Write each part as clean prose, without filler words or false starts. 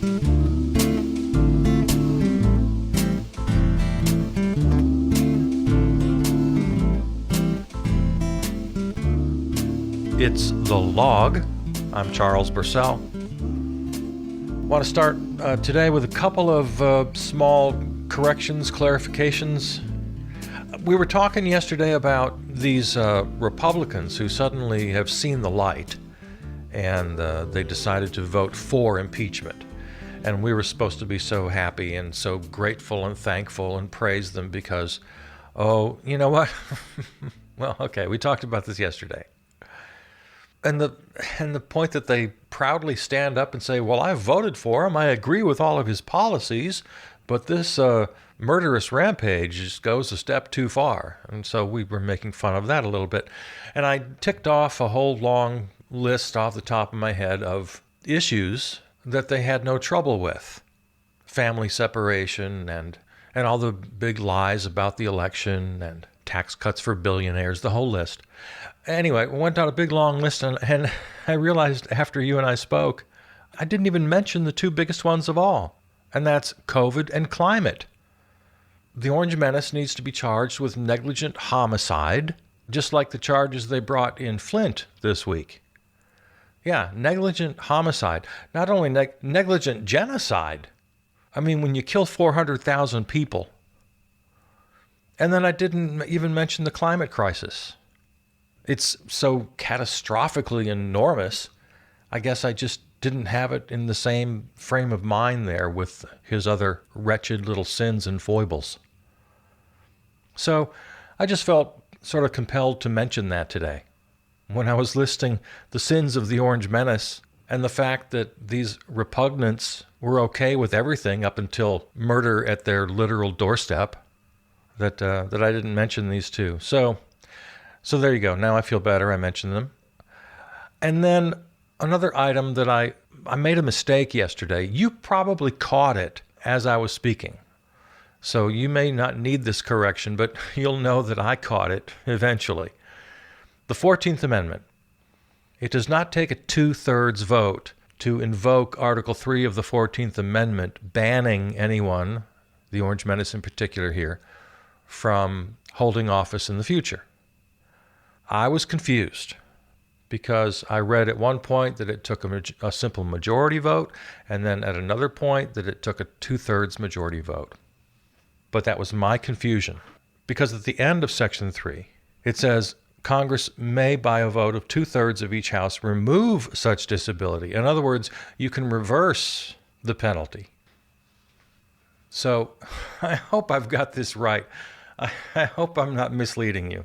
It's The Log. I'm Charles Bursell. Want to start today with a couple of small corrections, clarifications. We were talking yesterday about these Republicans who suddenly have seen the light and they decided to vote for impeachment. And we were supposed to be so happy and so grateful and thankful and praise them because, oh, you know what? Well, okay, we talked about this yesterday. And the point that they proudly stand up and say, well, I voted for him. I agree with all of his policies, but this murderous rampage just goes a step too far. And so we were making fun of that a little bit. And I ticked off a whole long list off the top of my head of issues that they had no trouble with. Family separation and all the big lies about the election and tax cuts for billionaires, the whole list. Anyway, we went down a big long list, and I realized after you and I spoke, I didn't even mention the two biggest ones of all, and that's COVID and climate. The Orange Menace needs to be charged with negligent homicide, just like the charges they brought in Flint this week. Yeah, negligent homicide. Not only negligent genocide. I mean, when you kill 400,000 people. And then I didn't even mention the climate crisis. It's so catastrophically enormous, I guess I just didn't have it in the same frame of mind there with his other wretched little sins and foibles. So I just felt sort of compelled to mention that today. When I was listing the sins of the Orange Menace and the fact that these repugnants were okay with everything up until murder at their literal doorstep, that I didn't mention these two. So there you go. Now I feel better. I mentioned them. And then another item that I made a mistake yesterday. You probably caught it as I was speaking. So you may not need this correction, but you'll know that I caught it eventually. The 14th Amendment. It does not take a 2/3 vote to invoke Article 3 of the 14th Amendment, banning anyone, the Orange Menace in particular here, from holding office in the future. I was confused because I read at one point that it took a simple majority vote, and then at another point that it took a 2/3 majority vote. But that was my confusion, because at the end of Section 3, it says, Congress may, by a vote of 2/3 of each house, remove such disability. In other words, you can reverse the penalty. So I hope I've got this right. I hope I'm not misleading you.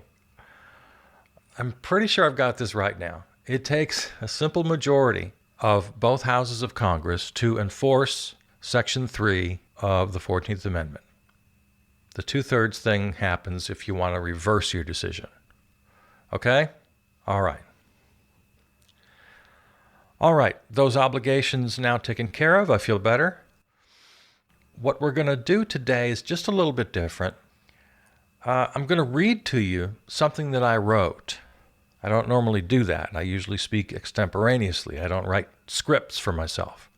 I'm pretty sure I've got this right now. It takes a simple majority of both houses of Congress to enforce Section 3 of the 14th Amendment. The 2/3 thing happens if you want to reverse your decision. Okay? All right. All right. Those obligations now taken care of. I feel better. What we're going to do today is just a little bit different. I'm going to read to you something that I wrote. I don't normally do that. I usually speak extemporaneously. I don't write scripts for myself.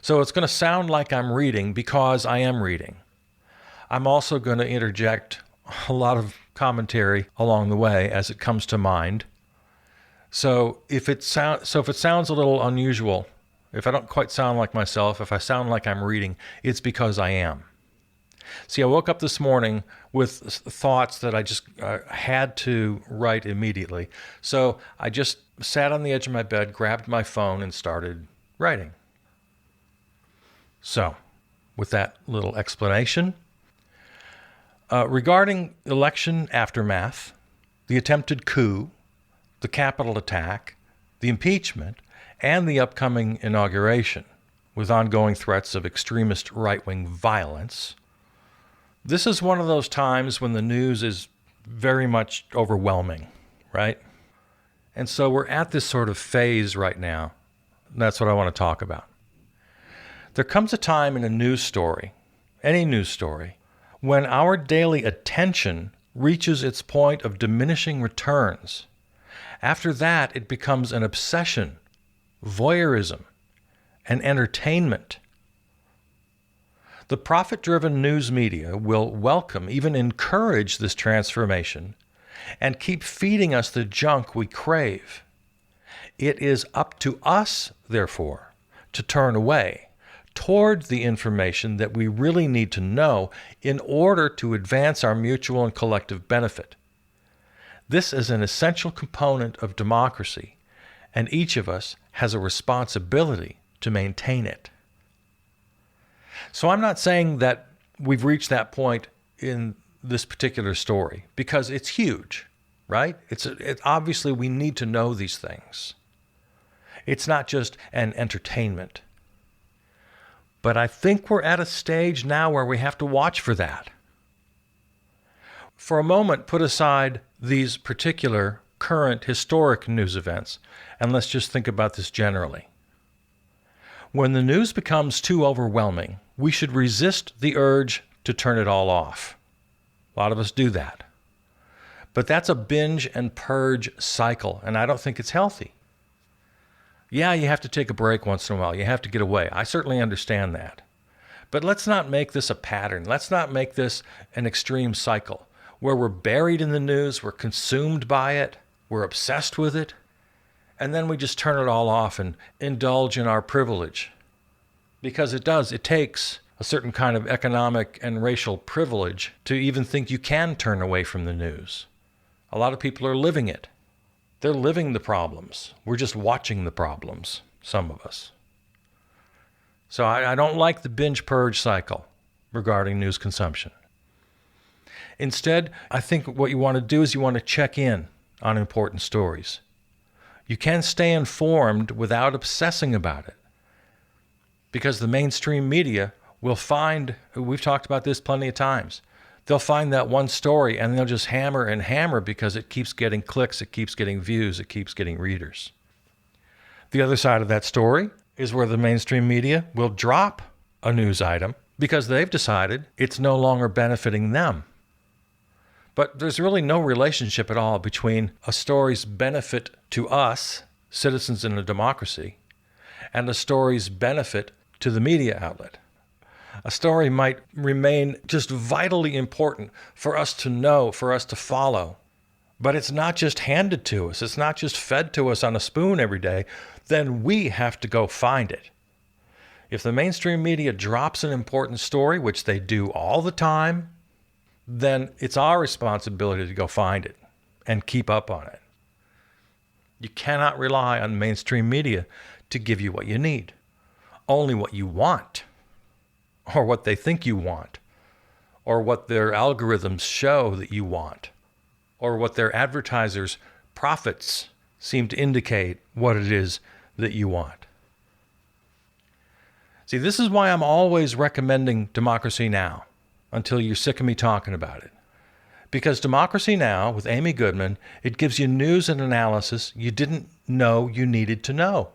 So it's going to sound like I'm reading because I am reading. I'm also going to interject a lot of commentary along the way as it comes to mind. So if it sounds a little unusual, if I don't quite sound like myself, if I sound like I'm reading, it's because I am. See, I woke up this morning with thoughts that I just had to write immediately. So I just sat on the edge of my bed, grabbed my phone, and started writing. So, with that little explanation, regarding election aftermath, the attempted coup, the Capitol attack, the impeachment, and the upcoming inauguration, with ongoing threats of extremist right-wing violence, this is one of those times when the news is very much overwhelming, right? And so we're at this sort of phase right now. That's what I want to talk about. There comes a time in a news story, any news story, when our daily attention reaches its point of diminishing returns. After that, it becomes an obsession, voyeurism, and entertainment The profit-driven news media will welcome, even encourage this transformation and keep feeding us the junk we crave. It is up to us, therefore, to turn away toward the information that we really need to know in order to advance our mutual and collective benefit. This is an essential component of democracy, and each of us has a responsibility to maintain it. So I'm not saying that we've reached that point in this particular story, because it's huge, right? It's obviously we need to know these things. It's not just an entertainment. But I think we're at a stage now where we have to watch for that. For a moment, put aside these particular current historic news events, and let's just think about this generally. When the news becomes too overwhelming, we should resist the urge to turn it all off. A lot of us do that. But that's a binge and purge cycle, and I don't think it's healthy. Yeah, you have to take a break once in a while. You have to get away. I certainly understand that. But let's not make this a pattern. Let's not make this an extreme cycle where we're buried in the news, we're consumed by it, we're obsessed with it, and then we just turn it all off and indulge in our privilege. Because it takes a certain kind of economic and racial privilege to even think you can turn away from the news. A lot of people are living it. They're living the problems. We're just watching the problems, some of us. So I don't like the binge purge cycle regarding news consumption. Instead, I think what you want to do is you want to check in on important stories. You can stay informed without obsessing about it, because the mainstream media will find, we've talked about this plenty of times, they'll find that one story and they'll just hammer and hammer because it keeps getting clicks, it keeps getting views, it keeps getting readers. The other side of that story is where the mainstream media will drop a news item because they've decided it's no longer benefiting them. But there's really no relationship at all between a story's benefit to us, citizens in a democracy, and a story's benefit to the media outlet. A story might remain just vitally important for us to know, for us to follow, but it's not just handed to us. It's not just fed to us on a spoon every day. Then we have to go find it. If the mainstream media drops an important story, which they do all the time, then it's our responsibility to go find it and keep up on it. You cannot rely on mainstream media to give you what you need, only what you want, or what they think you want, or what their algorithms show that you want, or what their advertisers' profits seem to indicate what it is that you want. See, this is why I'm always recommending Democracy Now! Until you're sick of me talking about it. Because Democracy Now! With Amy Goodman, it gives you news and analysis you didn't know you needed to know.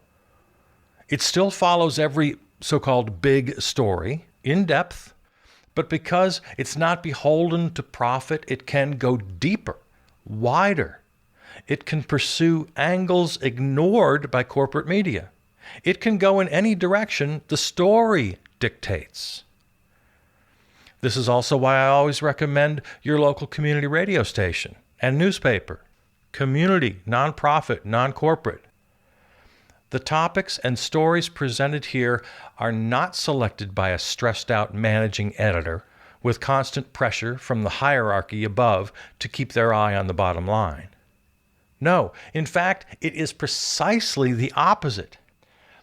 It still follows every so-called big story in depth, but because it's not beholden to profit, it can go deeper, wider. It can pursue angles ignored by corporate media. It can go in any direction the story dictates. This is also why I always recommend your local community radio station and newspaper. Community, nonprofit, non-corporate. The topics and stories presented here are not selected by a stressed-out managing editor with constant pressure from the hierarchy above to keep their eye on the bottom line. No, in fact, it is precisely the opposite.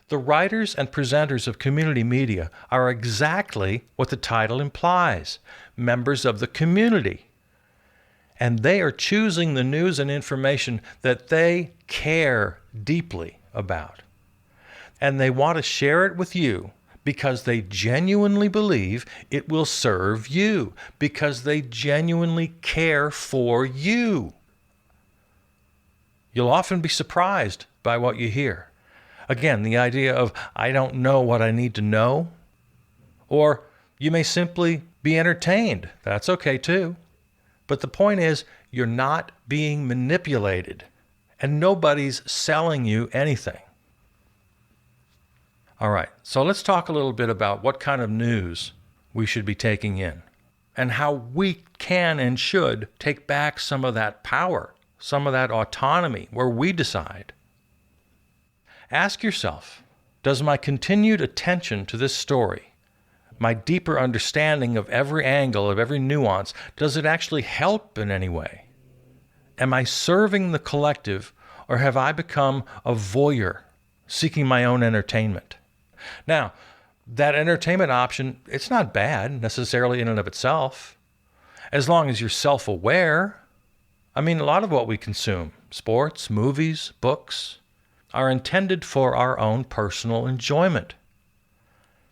The writers and presenters of community media are exactly what the title implies, members of the community. And they are choosing the news and information that they care deeply about. And they want to share it with you because they genuinely believe it will serve you, because they genuinely care for you. You'll often be surprised by what you hear. Again, the idea of, I don't know what I need to know. Or you may simply be entertained. That's okay too. But the point is, you're not being manipulated, and nobody's selling you anything. All right, so let's talk a little bit about what kind of news we should be taking in, and how we can and should take back some of that power, some of that autonomy where we decide. Ask yourself, does my continued attention to this story, my deeper understanding of every angle, of every nuance, does it actually help in any way? Am I serving the collective, or have I become a voyeur, seeking my own entertainment? Now, that entertainment option, it's not bad necessarily in and of itself, as long as you're self-aware. I mean, a lot of what we consume, sports, movies, books, are intended for our own personal enjoyment.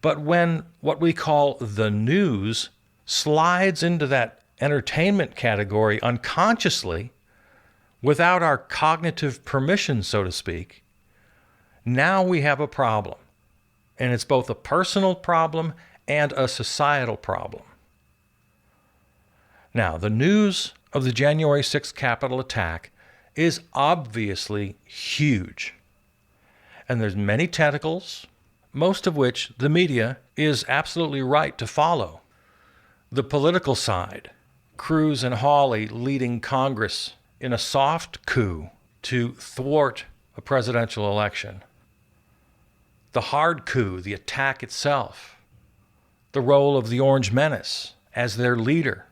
But when what we call the news slides into that entertainment category unconsciously, without our cognitive permission, so to speak, now we have a problem. And it's both a personal problem and a societal problem. Now, the news of the January 6th Capitol attack is obviously huge. And there's many tentacles, most of which the media is absolutely right to follow. The political side, Cruz and Hawley leading Congress in a soft coup to thwart a presidential election. The hard coup, the attack itself. The role of the Orange Menace as their leader.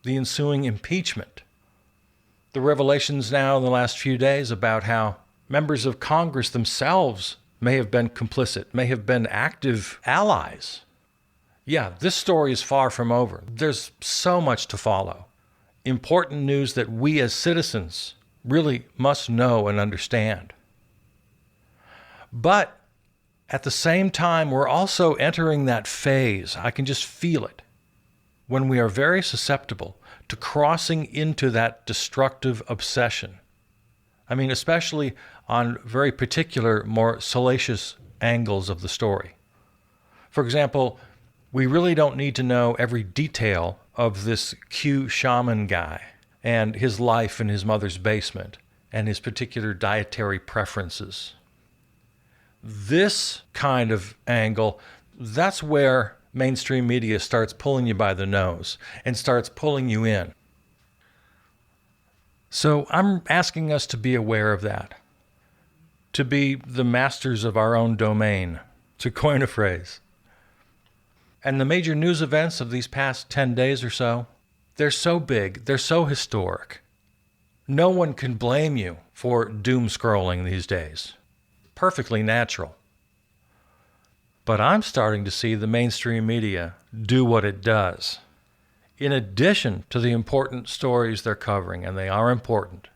The ensuing impeachment. The revelations now in the last few days about how members of Congress themselves may have been complicit, may have been active allies. Yeah, this story is far from over. There's so much to follow. Important news that we as citizens really must know and understand. But at the same time, we're also entering that phase, I can just feel it, when we are very susceptible to crossing into that destructive obsession. I mean, especially on very particular, more salacious angles of the story. For example, we really don't need to know every detail of this Q shaman guy and his life in his mother's basement and his particular dietary preferences. This kind of angle, that's where mainstream media starts pulling you by the nose and starts pulling you in. So I'm asking us to be aware of that, to be the masters of our own domain, to coin a phrase. And the major news events of these past 10 days or so, they're so big, they're so historic. No one can blame you for doom scrolling these days. Perfectly natural. But I'm starting to see the mainstream media do what it does. In addition to the important stories they're covering, and they are important,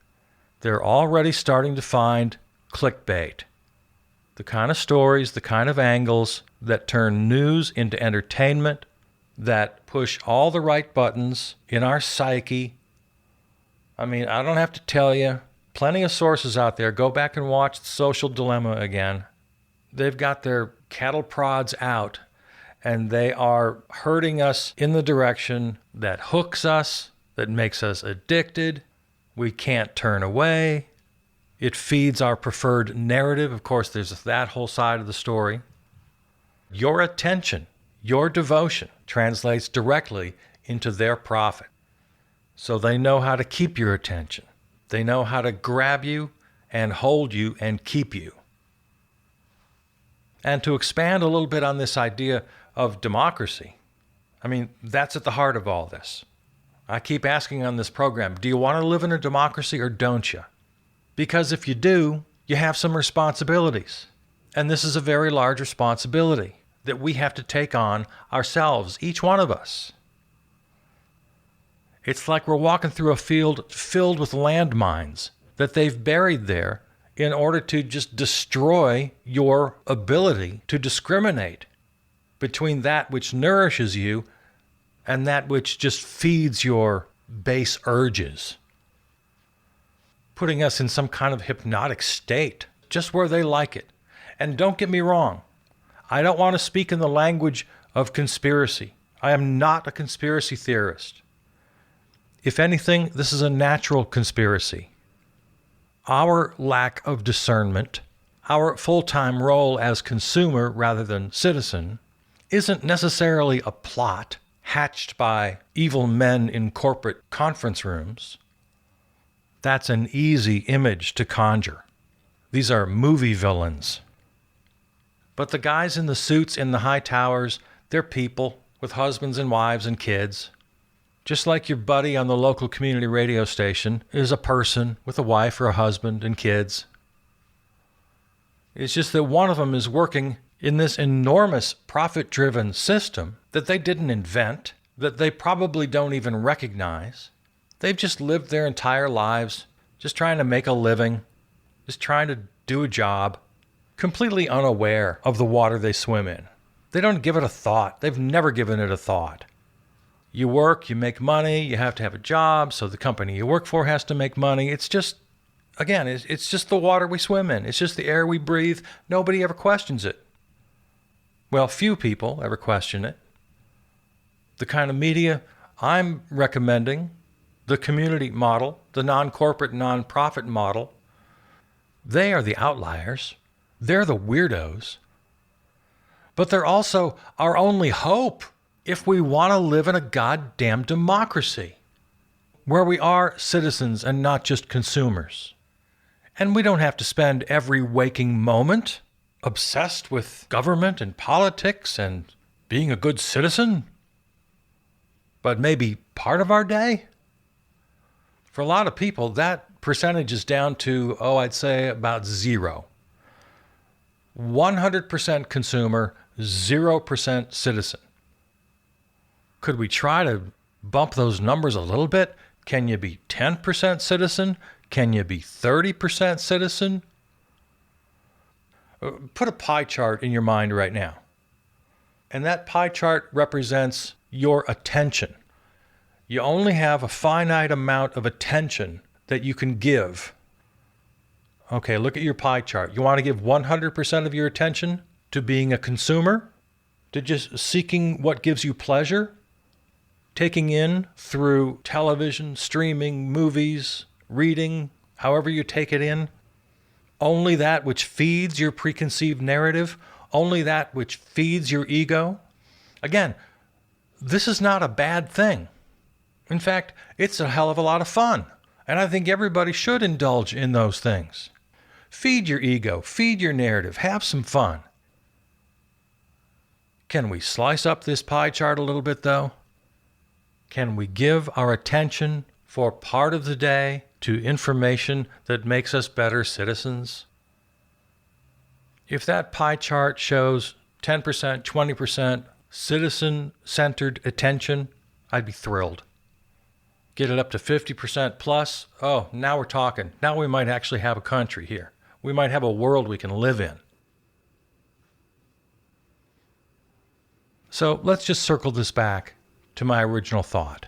they're already starting to find clickbait. The kind of stories, the kind of angles that turn news into entertainment, that push all the right buttons in our psyche. I mean, I don't have to tell you, plenty of sources out there. Go back and watch The Social Dilemma again. They've got their cattle prods out, and they are herding us in the direction that hooks us, that makes us addicted. We can't turn away. It feeds our preferred narrative. Of course, there's that whole side of the story. Your attention, your devotion translates directly into their profit. So they know how to keep your attention. They know how to grab you and hold you and keep you. And to expand a little bit on this idea of democracy, I mean, that's at the heart of all this. I keep asking on this program, do you want to live in a democracy or don't you? Because if you do, you have some responsibilities. And this is a very large responsibility that we have to take on ourselves, each one of us. It's like we're walking through a field filled with landmines that they've buried there in order to just destroy your ability to discriminate between that which nourishes you and that which just feeds your base urges, putting us in some kind of hypnotic state, just where they like it. And don't get me wrong, I don't want to speak in the language of conspiracy. I am not a conspiracy theorist. If anything, this is a natural conspiracy. Our lack of discernment, our full-time role as consumer rather than citizen, isn't necessarily a plot hatched by evil men in corporate conference rooms. That's an easy image to conjure. These are movie villains. But the guys in the suits in the high towers, they're people with husbands and wives and kids. Just like your buddy on the local community radio station is a person with a wife or a husband and kids. It's just that one of them is working in this enormous profit-driven system that they didn't invent, that they probably don't even recognize. They've just lived their entire lives just trying to make a living, just trying to do a job, completely unaware of the water they swim in. They don't give it a thought. They've never given it a thought. You work, you make money, you have to have a job, so the company you work for has to make money. It's just, again, it's just the water we swim in. It's just the air we breathe. Nobody ever questions it. Well, few people ever question it. The kind of media I'm recommending, the community model, the non-corporate, non-profit model, they are the outliers. They're the weirdos. But they're also our only hope if we want to live in a goddamn democracy where we are citizens and not just consumers. And we don't have to spend every waking moment obsessed with government and politics and being a good citizen. But maybe part of our day? For a lot of people, that percentage is down to, I'd say about 0. 100% consumer, 0% citizen. Could we try to bump those numbers a little bit? Can you be 10% citizen? Can you be 30% citizen? Put a pie chart in your mind right now. And that pie chart represents your attention. You only have a finite amount of attention that you can give. Okay, look at your pie chart. You want to give 100% of your attention to being a consumer? To just seeking what gives you pleasure? Taking in through television, streaming, movies, reading, however you take it in? Only that which feeds your preconceived narrative? Only that which feeds your ego? Again, this is not a bad thing. In fact, it's a hell of a lot of fun. And I think everybody should indulge in those things. Feed your ego, feed your narrative, have some fun. Can we slice up this pie chart a little bit, though? Can we give our attention for part of the day to information that makes us better citizens? If that pie chart shows 10%, 20% citizen-centered attention, I'd be thrilled. Get it up to 50% plus, now we're talking. Now we might actually have a country here. We might have a world we can live in. So let's just circle this back to my original thought.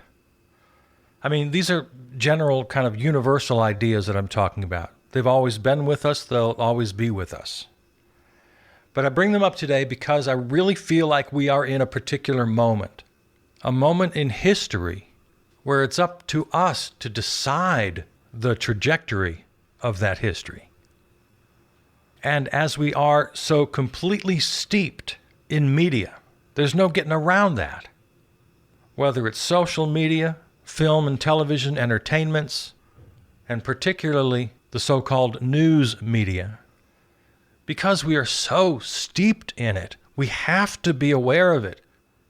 I mean, these are general kind of universal ideas that I'm talking about. They've always been with us. They'll always be with us. But I bring them up today because I really feel like we are in a particular moment, a moment in history where it's up to us to decide the trajectory of that history. And as we are so completely steeped in media, there's no getting around that. Whether it's social media, film and television entertainments, and particularly the so-called news media, because we are so steeped in it, we have to be aware of it,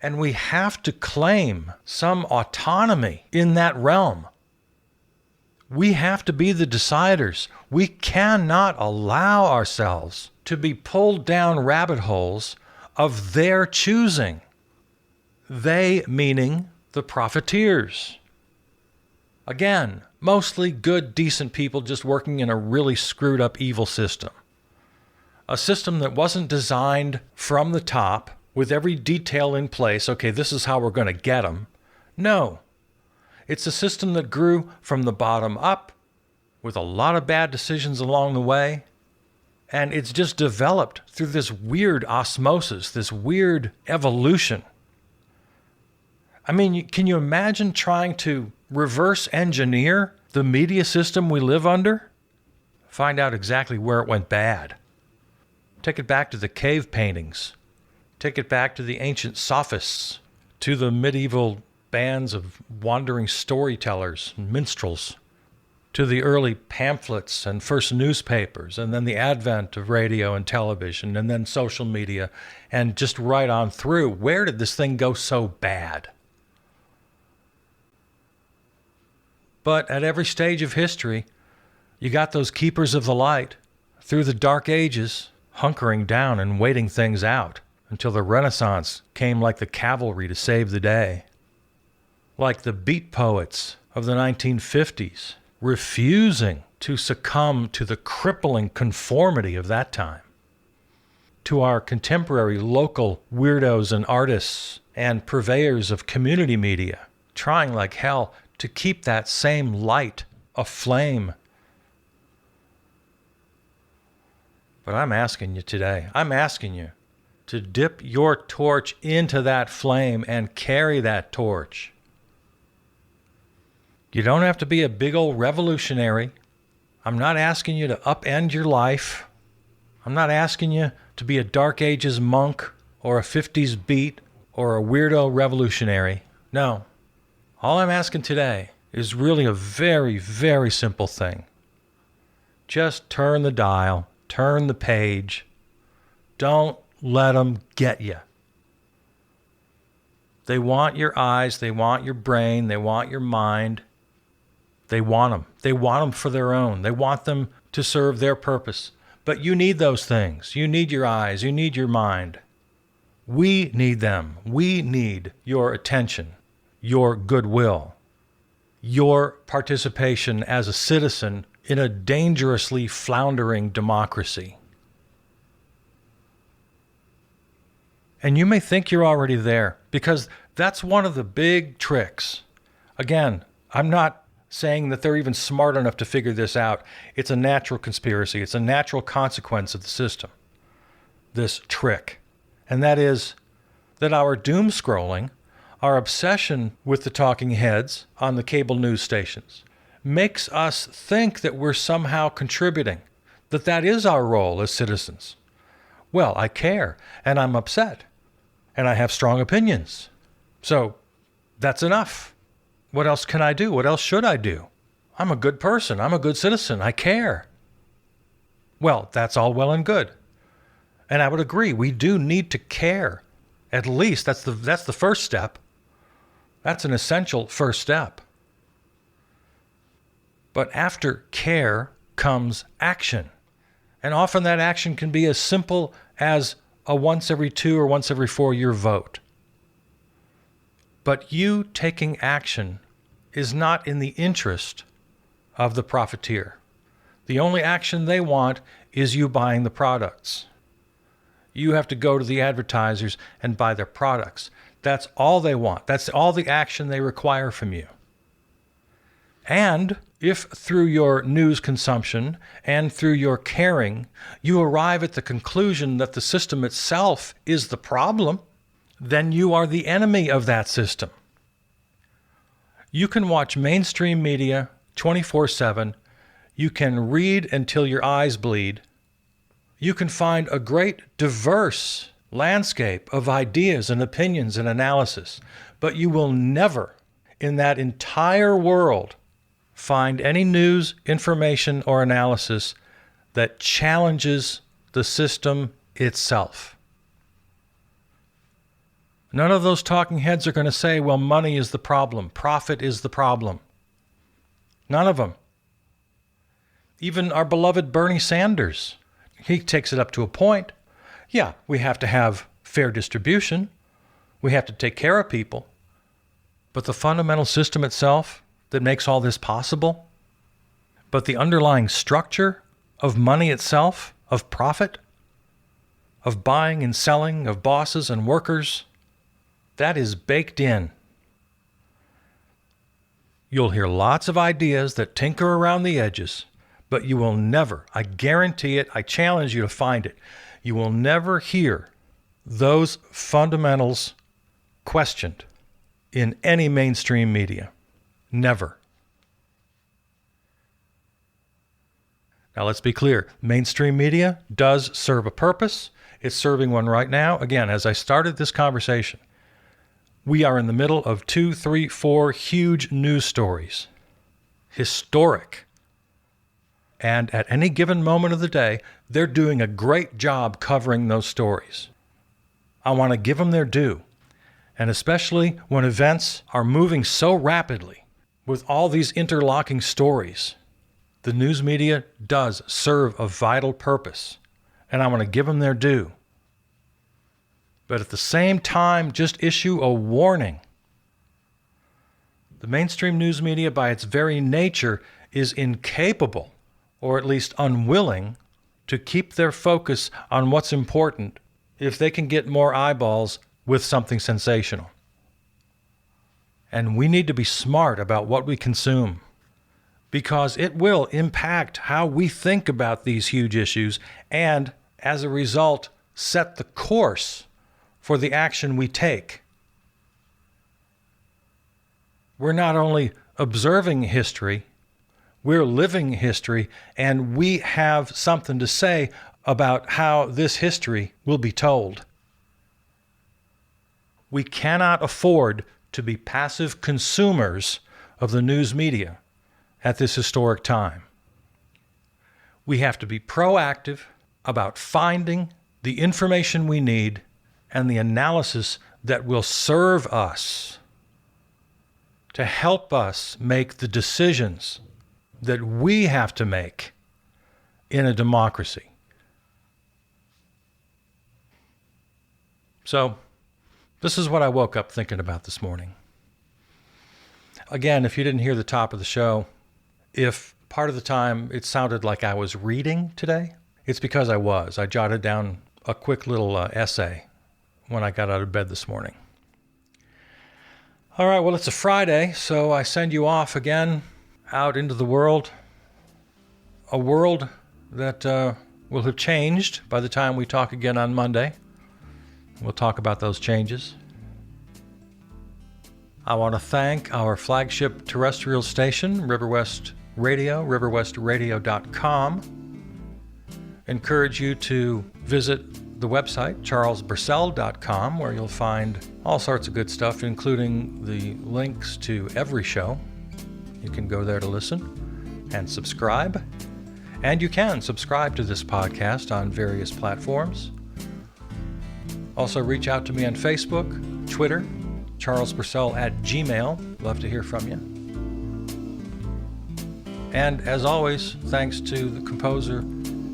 and we have to claim some autonomy in that realm. We have to be the deciders. We cannot allow ourselves to be pulled down rabbit holes of their choosing. They meaning the profiteers. Again, mostly good, decent people just working in a really screwed up evil system. A system that wasn't designed from the top with every detail in place. Okay, this is how we're going to get them. No. It's a system that grew from the bottom up with a lot of bad decisions along the way. And it's just developed through this weird osmosis, this weird evolution. I mean, can you imagine trying to reverse engineer the media system we live under? Find out exactly where it went bad. Take it back to the cave paintings. Take it back to the ancient sophists, to the medieval bands of wandering storytellers and minstrels, to the early pamphlets and first newspapers, and then the advent of radio and television, and then social media, and just right on through. Where did this thing go so bad? But at every stage of history, you got those keepers of the light through the dark ages, hunkering down and waiting things out until the Renaissance came like the cavalry to save the day. Like the beat poets of the 1950s, refusing to succumb to the crippling conformity of that time. To our contemporary local weirdos and artists and purveyors of community media, trying like hell to keep that same light aflame. But I'm asking you today, I'm asking you to dip your torch into that flame and carry that torch. You don't have to be a big old revolutionary. I'm not asking you to upend your life. I'm not asking you to be a Dark Ages monk or a 50s beat or a weirdo revolutionary. No. All I'm asking today is really a very, very simple thing. Just turn the dial, turn the page. Don't let them get you. They want your eyes, they want your brain, they want your mind. They want them. They want them for their own. They want them to serve their purpose. But you need those things. You need your eyes. You need your mind. We need them. We need your attention, your goodwill, your participation as a citizen in a dangerously floundering democracy. And you may think you're already there, because that's one of the big tricks. Again, I'm not saying that they're even smart enough to figure this out. It's a natural conspiracy. It's a natural consequence of the system, this trick. And that is that our doom scrolling, our obsession with the talking heads on the cable news stations, makes us think that we're somehow contributing, that that is our role as citizens. Well, I care, and I'm upset, and I have strong opinions. So that's enough. What else can I do? What else should I do? I'm a good person. I'm a good citizen. I care. Well, that's all well and good. And I would agree, we do need to care. At least that's the first step. That's an essential first step. But after care comes action. And often that action can be as simple as a once every 2 or once every 4 year vote. But you taking action is not in the interest of the profiteer. The only action they want is you buying the products. You have to go to the advertisers and buy their products. That's all they want. That's all the action they require from you. And if through your news consumption and through your caring, you arrive at the conclusion that the system itself is the problem, then you are the enemy of that system. You can watch mainstream media 24/7. You can read until your eyes bleed. You can find a great diverse landscape of ideas and opinions and analysis, but you will never, in that entire world, find any news, information, or analysis that challenges the system itself. None of those talking heads are going to say, well, money is the problem, profit is the problem. None of them. Even our beloved Bernie Sanders, he takes it up to a point. Yeah, we have to have fair distribution. We have to take care of people. But the fundamental system itself that makes all this possible, but the underlying structure of money itself, of profit, of buying and selling, of bosses and workers, that is baked in. You'll hear lots of ideas that tinker around the edges, but you will never, I guarantee it, I challenge you to find it, you will never hear those fundamentals questioned in any mainstream media. Never. Now let's be clear. Mainstream media does serve a purpose. it's serving one right now. Again, as I started this conversation, we are in the middle of 2, 3, 4 huge news stories. Historic. And at any given moment of the day, they're doing a great job covering those stories. I want to give them their due. And especially when events are moving so rapidly with all these interlocking stories, the news media does serve a vital purpose. And I want to give them their due. But at the same time, just issue a warning. The mainstream news media, by its very nature, is incapable, or at least unwilling, to keep their focus on what's important if they can get more eyeballs with something sensational. And we need to be smart about what we consume, because it will impact how we think about these huge issues and, as a result, set the course for the action we take. We're not only observing history, we're living history, and we have something to say about how this history will be told. We cannot afford to be passive consumers of the news media at this historic time. We have to be proactive about finding the information we need and the analysis that will serve us to help us make the decisions that we have to make in a democracy. So, this is what I woke up thinking about this morning. Again, if you didn't hear the top of the show, if part of the time it sounded like I was reading today, it's because I was. I jotted down a quick little essay when I got out of bed this morning. All right, well, it's a Friday, so I send you off again out into the world, a world that will have changed by the time we talk again on Monday. We'll talk about those changes. I want to thank our flagship terrestrial station, Riverwest Radio, riverwestradio.com. Encourage you to visit the website, charlesburcell.com, where you'll find all sorts of good stuff, including the links to every show. You can go there to listen and subscribe. And you can subscribe to this podcast on various platforms. Also, reach out to me on Facebook, Twitter, charlesburcell@gmail. Love to hear from you. And as always, thanks to the composer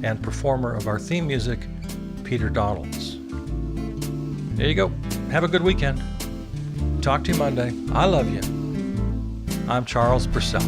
and performer of our theme music, Peter Donalds. There you go. Have a good weekend. Talk to you Monday. I love you. I'm Charles Burcell.